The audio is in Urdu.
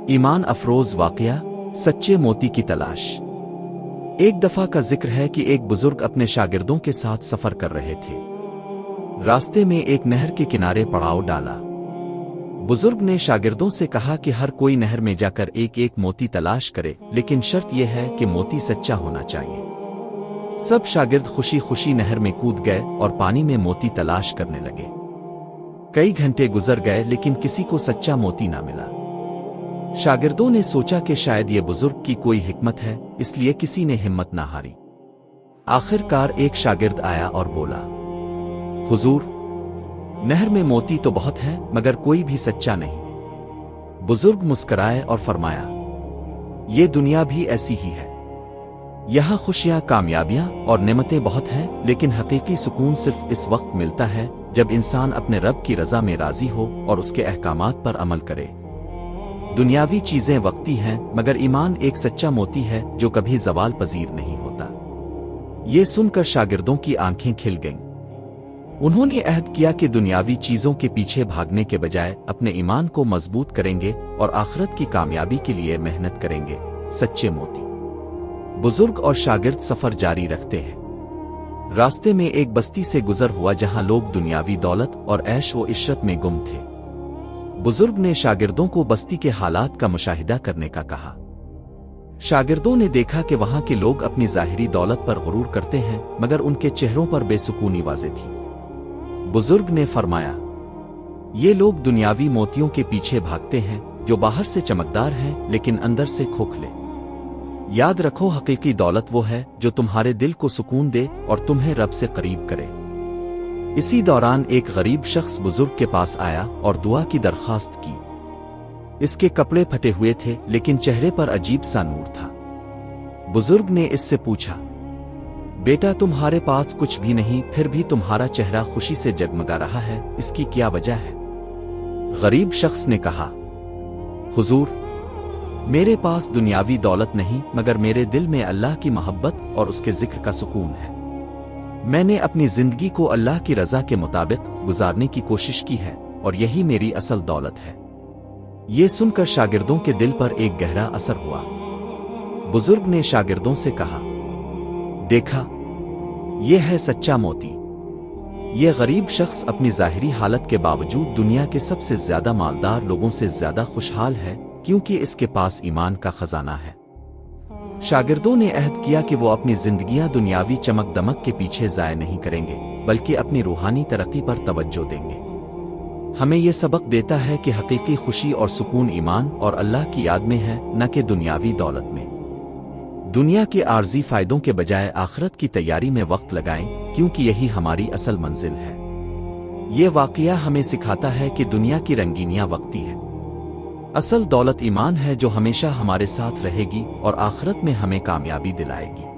ایمان افروز واقعہ سچے موتی کی تلاش۔ ایک دفعہ کا ذکر ہے کہ ایک بزرگ اپنے شاگردوں کے ساتھ سفر کر رہے تھے۔ راستے میں ایک نہر کے کنارے پڑاؤ ڈالا۔ بزرگ نے شاگردوں سے کہا کہ ہر کوئی نہر میں جا کر ایک ایک موتی تلاش کرے، لیکن شرط یہ ہے کہ موتی سچا ہونا چاہیے۔ سب شاگرد خوشی خوشی نہر میں کود گئے اور پانی میں موتی تلاش کرنے لگے۔ کئی گھنٹے گزر گئے لیکن کسی کو سچا موتی نہ ملا۔ شاگردوں نے سوچا کہ شاید یہ بزرگ کی کوئی حکمت ہے، اس لیے کسی نے ہمت نہ ہاری۔ آخر کار ایک شاگرد آیا اور بولا، حضور، نہر میں موتی تو بہت ہے مگر کوئی بھی سچا نہیں۔ بزرگ مسکرائے اور فرمایا، یہ دنیا بھی ایسی ہی ہے۔ یہاں خوشیاں، کامیابیاں اور نعمتیں بہت ہیں، لیکن حقیقی سکون صرف اس وقت ملتا ہے جب انسان اپنے رب کی رضا میں راضی ہو اور اس کے احکامات پر عمل کرے۔ دنیاوی چیزیں وقتی ہیں مگر ایمان ایک سچا موتی ہے جو کبھی زوال پذیر نہیں ہوتا۔ یہ سن کر شاگردوں کی آنکھیں کھل گئیں۔ انہوں نے عہد کیا کہ دنیاوی چیزوں کے پیچھے بھاگنے کے بجائے اپنے ایمان کو مضبوط کریں گے اور آخرت کی کامیابی کے لیے محنت کریں گے۔ سچے موتی۔ بزرگ اور شاگرد سفر جاری رکھتے ہیں۔ راستے میں ایک بستی سے گزر ہوا جہاں لوگ دنیاوی دولت اور عیش و عشرت میں گم تھے۔ بزرگ نے شاگردوں کو بستی کے حالات کا مشاہدہ کرنے کا کہا۔ شاگردوں نے دیکھا کہ وہاں کے لوگ اپنی ظاہری دولت پر غرور کرتے ہیں مگر ان کے چہروں پر بے سکونی واضح تھی۔ بزرگ نے فرمایا، یہ لوگ دنیاوی موتیوں کے پیچھے بھاگتے ہیں جو باہر سے چمکدار ہیں لیکن اندر سے کھوکھلے۔ یاد رکھو، حقیقی دولت وہ ہے جو تمہارے دل کو سکون دے اور تمہیں رب سے قریب کرے۔ اسی دوران ایک غریب شخص بزرگ کے پاس آیا اور دعا کی درخواست کی۔ اس کے کپڑے پھٹے ہوئے تھے لیکن چہرے پر عجیب سا نور تھا۔ بزرگ نے اس سے پوچھا، بیٹا، تمہارے پاس کچھ بھی نہیں پھر بھی تمہارا چہرہ خوشی سے جگمگا رہا ہے، اس کی کیا وجہ ہے؟ غریب شخص نے کہا، حضور، میرے پاس دنیاوی دولت نہیں مگر میرے دل میں اللہ کی محبت اور اس کے ذکر کا سکون ہے۔ میں نے اپنی زندگی کو اللہ کی رضا کے مطابق گزارنے کی کوشش کی ہے اور یہی میری اصل دولت ہے۔ یہ سن کر شاگردوں کے دل پر ایک گہرا اثر ہوا۔ بزرگ نے شاگردوں سے کہا، دیکھا، یہ ہے سچا موتی۔ یہ غریب شخص اپنی ظاہری حالت کے باوجود دنیا کے سب سے زیادہ مالدار لوگوں سے زیادہ خوشحال ہے کیونکہ اس کے پاس ایمان کا خزانہ ہے۔ شاگردوں نے عہد کیا کہ وہ اپنی زندگیاں دنیاوی چمک دمک کے پیچھے ضائع نہیں کریں گے بلکہ اپنی روحانی ترقی پر توجہ دیں گے۔ ہمیں یہ سبق دیتا ہے کہ حقیقی خوشی اور سکون ایمان اور اللہ کی یاد میں ہے، نہ کہ دنیاوی دولت میں۔ دنیا کے عارضی فائدوں کے بجائے آخرت کی تیاری میں وقت لگائیں کیونکہ یہی ہماری اصل منزل ہے۔ یہ واقعہ ہمیں سکھاتا ہے کہ دنیا کی رنگینیاں وقتی ہے۔ اصل دولت ایمان ہے جو ہمیشہ ہمارے ساتھ رہے گی اور آخرت میں ہمیں کامیابی دلائے گی۔